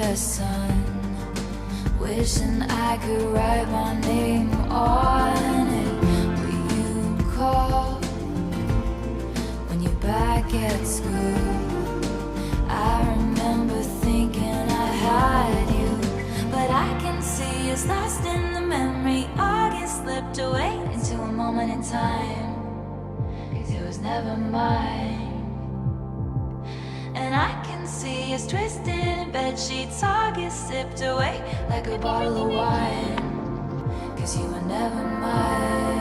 the sun, wishing I could write my name on it. Will you call when you're back at school? I remember thinking I had you, but I can see it's lost in the memory. August slipped away into a moment in time, 'cause it was never mine. And I can see us twisted in bed sheets. August sipped away like a bottle of wine, 'cause you were never mine.